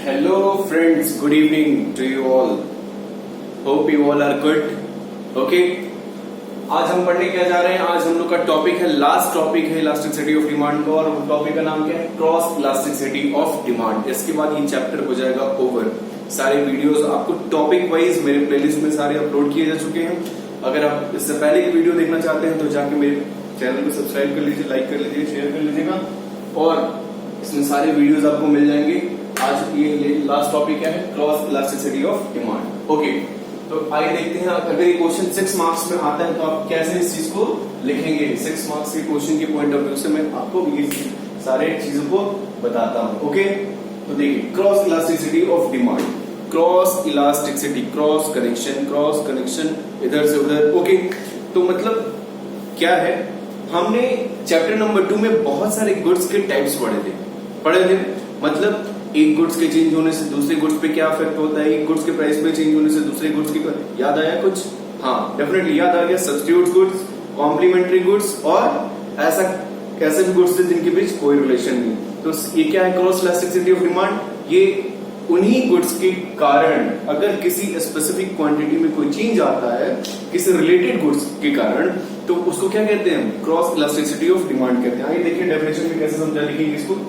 Hello friends, good evening to you all. Hope you all are good. Okay. आज हम पढ़ने क्या जा रहे हैं? आज हम लोग का टॉपिक है, लास्ट टॉपिक है इलास्टिसिटी ऑफ डिमांड का, और टॉपिक का नाम क्या है? Cross elasticity of demand. इसके बाद ये चैप्टर हो जाएगा ओवर। सारे वीडियोस आपको टॉपिक वाइज मेरे प्लेलिस्ट में सारे अपलोड किए जा चुके हैं। अगर आप इससे पहले की वीडियो देखना चाहते हैं तो जाके मेरे चैनल को सब्सक्राइब कर लीजिए, लाइक कर लीजिए, शेयर कर लीजिएगा, और इसमें सारे वीडियोस आपको मिल जाएंगे। आज ये लास्ट टॉपिक क्या है? Cross elasticity of demand. Okay, तो आइए देखते हैं। अगर ये क्वेश्चन 6 मार्क्स में आता है तो आप कैसे इस चीज को लिखेंगे? 6 मार्क्स के क्वेश्चन के पॉइंट ऑफ व्यू से मैं आपको ये सारे चीजों को बताता हूं। ओके, तो देखिए, cross elasticity of demand, cross elasticity, cross connection इधर से उधर। ओके, तो मतलब क्या है? हमने चैप्टर नंबर 2 में बहुत सारे गुड्स के टाइप्स पढ़े थे। मतलब एक गुड्स के चेंज होने से दूसरे गुड्स पे क्या इफेक्ट होता है, एक गुड्स के प्राइस पे चेंज होने से दूसरे गुड्स की। याद आया कुछ? हाँ, डेफिनेटली याद आ गया। सब्स्टिट्यूट गुड्स, कॉम्प्लीमेंट्री गुड्स, और ऐसे भी गुड्स थे जिनके बीच कोई रिलेशन नहीं। तो ये क्या है? Cross elasticity of demand. ये उन्हीं गुड्स के कारण, अगर किसी स्पेसिफिक क्वांटिटी में कोई चेंज आता है किसी रिलेटेड गुड्स के कारण, तो उसको क्या कहते हैं? क्रॉस इलास्टिसिटी ऑफ डिमांड कहते हैं। आइए देखिए डेफिनेशन में कैसे समझा लिखेंगे इसको।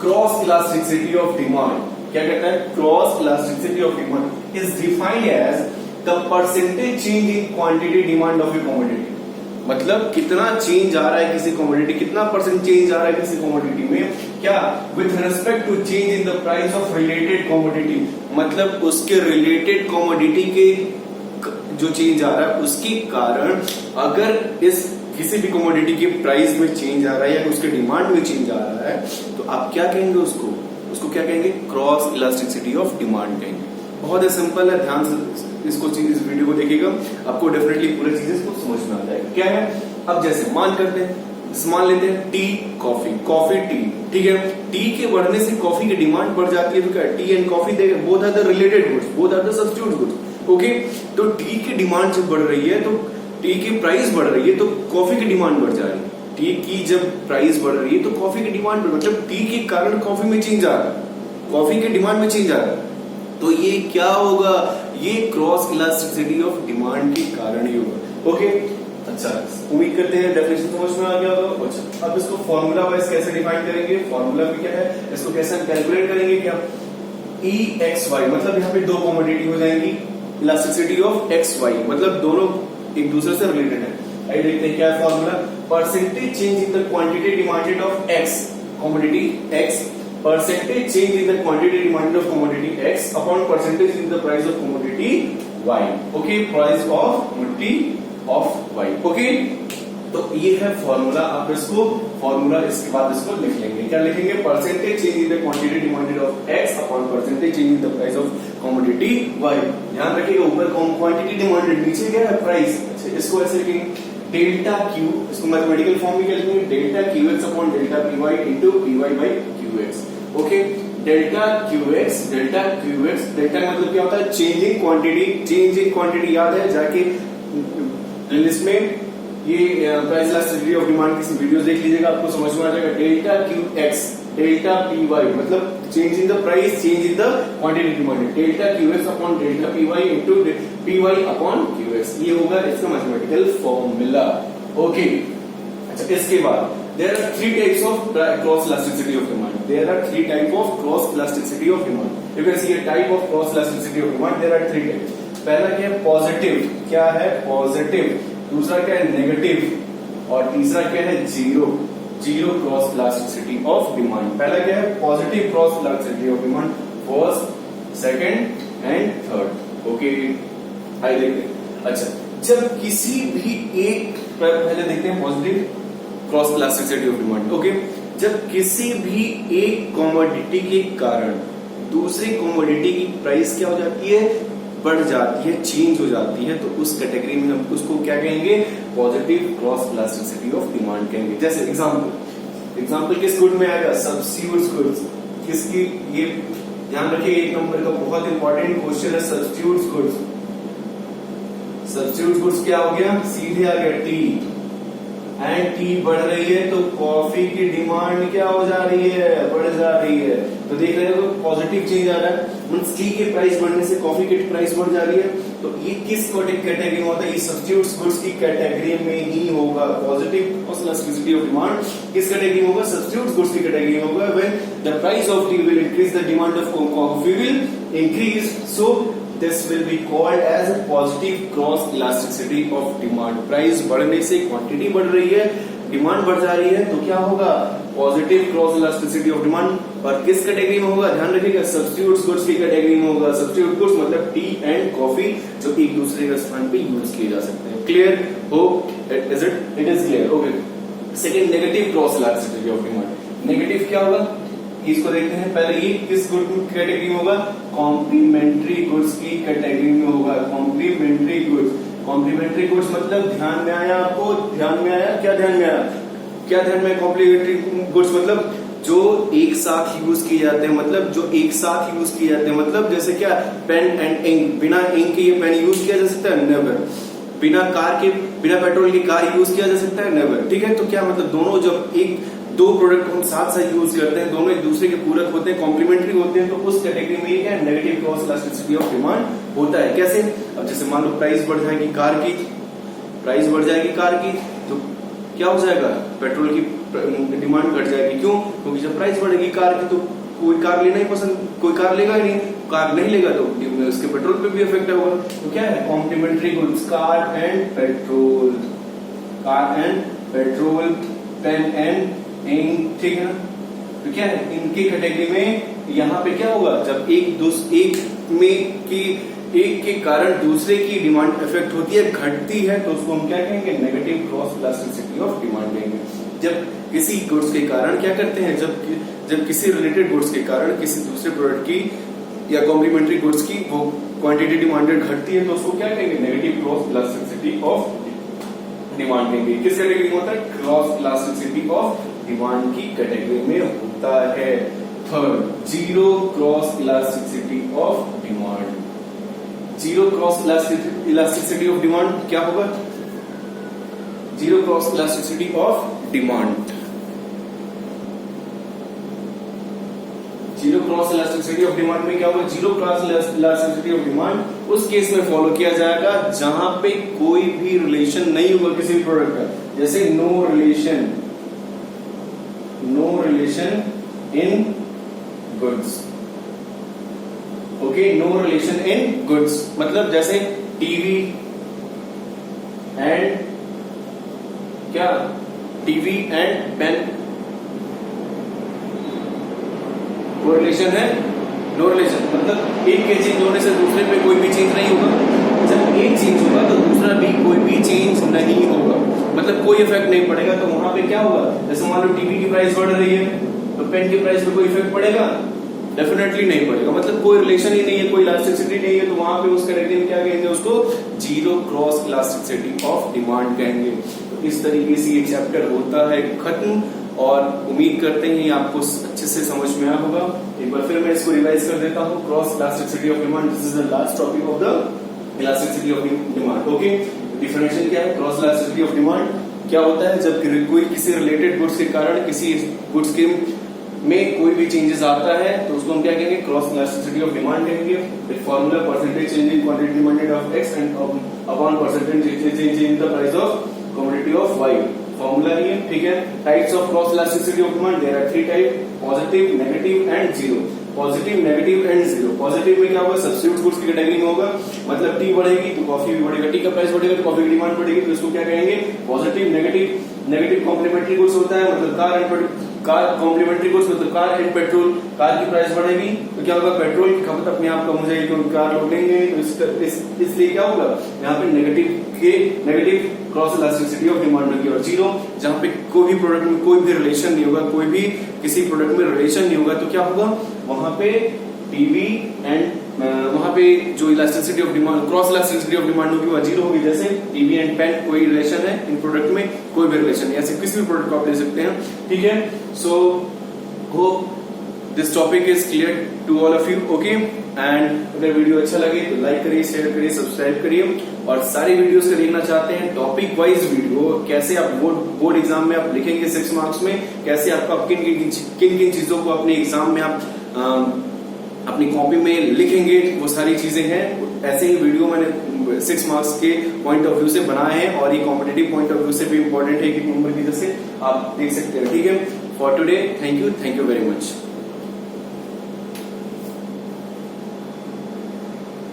क्रॉस इलास्टिसिटी ऑफ डिमांड क्या कहता है? Cross elasticity of demand is defined as the percentage change in quantity demand of a commodity. मतलब कितना चेंज आ रहा है किसी कमोडिटी, कितना परसेंट चेंज आ रहा है किसी कमोडिटी में, क्या? With respect to change in the price of related commodity. मतलब उसके रिलेटेड कमोडिटी के जो चेंज आ रहा है उसके कारण अगर इस किसी भी कमोडिटी के प्राइस में चेंज आ रहा है या उसके डिमांड में चेंज आ रहा है, तो आप क्या कहेंगे? उसको क्या कहेंगे? क्रॉस इलास्टिसिटी ऑफ डिमांड कहेंगे। बहुत ही सिंपल है, ध्यान से इस वीडियो को देखिएगा, आपको डेफिनेटली पूरी चीजें इसको समझ में आ जाएगा। क्या है? अब जैसे मान लेते हैं टी, कॉफी टी, ठीक है। टी के बढ़ने से कॉफी की डिमांड बढ़ जाती है, तो क्या? Tea and coffee both are the related goods, both are the substitute goods. Okay, तो टी की डिमांड जब बढ़ रही है तो टी की प्राइस बढ़ रही है, तो कॉफी की डिमांड बढ़ जा रही है। टी की जब प्राइस बढ़ रही है तो कॉफी की डिमांड बढ़, मतलब टी के कारण कॉफी में चेंज आ रहा है, कॉफी के डिमांड में चेंज आ रहा है। तो ये क्या होगा? ये क्रॉस इलास्टिसिटी ऑफ डिमांड के कारण ही होगा। ओके, अच्छा, उम्मीद करते हैं डेफिनेशन समझ में आ गया होगा। अच्छा, अब इसको फॉर्मूला वाइज कैसे डिफाइन करेंगे? फॉर्मूला भी क्या है, इसको कैसे कैलकुलेट करेंगे? क्या? EXY, मतलब यहाँ पे दो कमोडिटी हो जाएंगी, इलास्टिसिटी ऑफ XY, मतलब दोनों एक दूसरे से रिलेटेड है। आइए देखते हैं क्या है formula. Percentage change in the quantity demanded of X, commodity X, percentage change in the quantity demanded of commodity X upon percentage in the price of commodity Y। Okay, price of commodity of Y। Okay, तो ये है formula. आप इसको formula इसके बाद इसको लिख लेंगे। क्या लिखेंगे? Percentage change in the quantity demanded of X upon percentage change in the price of commodity Y। ध्यान रखिएगा, ऊपर क्वांटिटी डिमांडेड, नीचे क्या है? प्राइस। अच्छा, इसको ऐसे लिखेंगे डेल्टा Q, इसको मैथमेटिकल फॉर्म में क्या लिखेंगे? Delta QX upon delta PY into PY by QX। Okay, delta QX, delta मतलब क्या होता है? Change in quantity. याद है? जाके लिस्ट में ये प्राइस इलास्टिसिटी ऑफ डिमांड की वीडियोस देख लीजिएगा, आपको समझ में आ जाएगा। डेल्टा QX, डेल्टा PY मतलब change in the price, change in the quantity demanded. Delta QX upon delta PY into PY upon QX, ये होगा इसका मैथमेटिकल फॉर्मूला। ओके, अच्छा, इसके बाद there are 3 types of cross elasticity of demand. There are 3 types of cross elasticity of demand. You can see a type of cross elasticity of demand. There are 3 types. पहला क्या है? Positive. क्या है? Positive. दूसरा क्या है? Negative, और तीसरा क्या है? Zero cross elasticity of demand. पहला क्या है? Positive cross elasticity of demand, first, second and third. Okay, आइए देखते हैं। अच्छा, जब किसी भी एक, पहले देखते हैं positive cross elasticity of demand. Okay, जब किसी भी एक कमोडिटी के कारण दूसरी कमोडिटी की प्राइस क्या हो जाती है? बढ़ जाती है, चेंज हो जाती है, तो उस कैटेगरी में हम उसको क्या कहेंगे? Positive cross elasticity of demand कहेंगे। जैसे एग्जांपल किस गुड में आएगा? Substitute goods. किसकी? ये ध्यान रखिए, 1 नंबर का बहुत इंपॉर्टेंट क्वेश्चन है सब्स्टिट्यूट गुड्स। सब्स्टिट्यूट गुड्स क्या हो गया? सीधे आ गया टी एंड टी बढ़ रही है तो कॉफी की डिमांड क्या हो जा रही है, बढ़ जा रही है। तो देख रहे हो पॉजिटिव चेंज आ रहा है, मींस टी के प्राइस बढ़ने से कॉफी की प्राइस बढ़ जा रही है। तो ये किस कैटेगरी में होता है, ये सब्स्टिट्यूट्स गुड्स की कैटेगरी में ही होगा। पॉजिटिव इलास्टिसिटी ऑफ डिमांड किस कैटेगरी में होगा, सब्स्टिट्यूट्स गुड्स की कैटेगरी में होगा। When the price of T will increase, the demand of coffee will increase, so this will be called as a positive cross elasticity of demand। Price बढ़ने से quantity बढ़ रही है, डिमांड बढ़ जा रही है, तो क्या होगा, positive cross elasticity of demand. और किस कैटेगरी में होगा, ध्यान रखिएगा, सब्स्टिट्यूट्स गुड्स की कैटेगरी में होगा। सब्स्टिट्यूट गुड्स मतलब टी एंड कॉफी जो एक दूसरे के स्थान पे यूज किए जा सकते हैं। क्लियर हो, is it is clear, okay. Second, negative cross elasticity of demand. Negative क्या होगा, इसको देखते हैं। पहले ये किस गुड कैटेगरी में होगा, कॉम्प्लीमेंट्री गुड्स की कैटेगरी में होगा। कॉम्प्लीमेंट्री गुड्स, कॉम्प्लीमेंट्री गुड्स मतलब ध्यान में आया आपको, ध्यान में आया, क्या ध्यान में आया, क्या ध्यान में, कॉम्प्लीमेंट्री गुड्स मतलब जो एक साथ यूज किए जाते हैं, मतलब जो एक साथ यूज किए जाते हैं, मतलब जैसे क्या, पेन एंड इंक, बिना इंक के ये पेन यूज किया जा सकता है, नेवर। बिना पेट्रोल की कार यूज किया जा सकता है, नेवर। ठीक है, तो क्या मतलब दोनों जब दो प्रोडक्ट को हम साथ साथ यूज करते हैं, दोनों एक दूसरे के पूरक होते हैं, कॉम्प्लीमेंट्री होते हैं, तो उस कैटेगरी में ये क्या, negative cross elasticity of demand होता है। कैसे, अब जैसे मान लो प्राइस बढ़ जाएगी कार की, प्राइस बढ़ जाएगी कार की, तो क्या हो जाएगा, पेट्रोल की डिमांड घट जाएगी। क्यों, क्योंकि जब प्राइस बढ़ेगी कार की तो कोई कार लेना ही पसंद, कोई कार लेगा ही नहीं, कार नहीं लेगा तो उसके पेट्रोल पे भी इफेक्ट होगा। तो क्या है, complementary goods, car and petrol, car and petrol, pen and ink, ठीक है ना। तो क्या है, इनकी कैटेगरी में यहाँ पे क्या होगा, जब एक के कारण दूसरे की डिमांड इफेक्ट होती है, घटती है, तो उसको हम क्या कहेंगे, negative cross elasticity of demand कहेंगे। जब किसी गुड्स के कारण क्या करते हैं, जब किसी रिलेटेड गुड्स के कारण किसी दूसरे प्रोडक्ट की या कॉम्प्लीमेंट्री गुड्स की वो क्वांटिटी डिमांडेड घटती है, तो उसको क्या कहेंगे, negative cross elasticity of demand कहेंगे। किस कैटेगरी में होता है, क्रॉस इलास्टिसिटी ऑफ डिमांड की कैटेगरी में होता है। Third, zero cross elasticity of demand. Zero cross elasticity of demand क्या होगा, zero cross elasticity of demand, zero cross elasticity of demand में क्या होगा, zero cross elasticity of demand उस केस में फॉलो किया जाएगा जहां पे कोई भी रिलेशन नहीं होगा किसी भी प्रोडक्ट का। जैसे no relation in goods, okay, no relation in goods मतलब जैसे टीवी एंड क्या, टीवी एंड पेन, वो रिलेशन है, नो रिलेशन मतलब एक के चेंज होने से दूसरे पे कोई भी चेंज नहीं होगा। जब एक चेंज होगा तो दूसरा भी कोई भी चेंज नहीं होगा, मतलब कोई इफेक्ट नहीं पड़ेगा। तो वहां पे क्या होगा, जैसे मान लो टीवी की प्राइस बढ़ रही है तो पेन की प्राइस पे कोई इफेक्ट पड़ेगा, डेफिनेटली नहीं पड़ेगा, मतलब कोई रिलेशन ही नहीं है, कोई इलास्टिसिटी नहीं है। तो वहां पे उस कैटेगरी में क्या कहेंगे, उसको zero cross elasticity of demand कहेंगे। तो इस तरीके से ये चैप्टर होता है खत्म, और उम्मीद करते हैं आपको अच्छे से समझ में आया होगा। एक बार फिर मैं इसको रिवाइज कर देता हूँ। Cross elasticity of demand, this is the last topic of the elasticity of demand, okay. Differential क्या है, क्रॉस इलास्टिसिटी ऑफ डिमांड क्या होता है, जब कोई किसी रिलेटेड गुड्स के कारण किसी गुड्स के में कोई भी चेंजेस आता है तो उसको हम क्या कहेंगे, क्रॉस इलास्टिसिटी ऑफ डिमांड कहेंगे। Formula percentage change in quantity demanded of X and upon percentage change in the price of commodity of Y, formula ही है, ठीक है। Types of cross elasticity of demand, there are 3 type, positive, negative and zero. Positive, negative and zero. Positive में क्या होगा, substitute goods की category में होगा, मतलब टी बढ़ेगी तो कॉफी भी बढ़ेगा, टी का प्राइस बढ़ेगा तो कॉफी की डिमांड बढ़ेगी, तो इसको क्या कहेंगे, पॉजिटिव। नेगेटिव कॉम्प्लीमेंट्री गुड्स होता है, मतलब कार कॉम्प्लीमेंट्री गुड्स मतलब कार एंड पेट्रोल, कार की प्राइस बढ़ेगी तो क्या होगा, पेट्रोल की खपत अपने आप कम हो जाएगी क्योंकि कार लोग लेंगे, तो इसलिए क्या होगा, यहाँ पे negative cross elasticity of demand होगी। और जीरो, जहां पे कोई भी प्रोडक्ट में कोई भी रिलेशन नहीं होगा, कोई भी किसी प्रोडक्ट में रिलेशन नहीं होगा, तो क्या होगा, वहां पे टीवी एंड वहां पे जो elasticity of demand, cross elasticity of demand होगी वह जीरो होगी। जैसे टीवी एंड पेन कोई रिलेशन है, इन प्रोडक्ट में कोई भी रिलेशन नहीं, ऐसे किसी भी प्रोडक्ट को आप ले सकते हैं, ठीक है। So hope this topic is clear to all of you, okay. And अगर वीडियो अच्छा लगे तो लाइक करिए, शेयर करिए, सब्सक्राइब करिए। और सारी वीडियोस को देखना चाहते हैं टॉपिक वाइज वीडियो, कैसे आप बोर्ड एग्जाम में आप लिखेंगे 6 मार्क्स में, कैसे आपका किन किन चीजों को अपने एग्जाम में आप अपनी कॉपी में लिखेंगे, वो सारी चीजें हैं। ऐसे ही वीडियो मैंने 6 मार्क्स के पॉइंट ऑफ व्यू से बनाए हैं और ये कॉम्पिटेटिव पॉइंट ऑफ व्यू से भी इंपॉर्टेंट है कि नंबर की वजह से आप देख सकते हैं, ठीक है। For today thank you very much.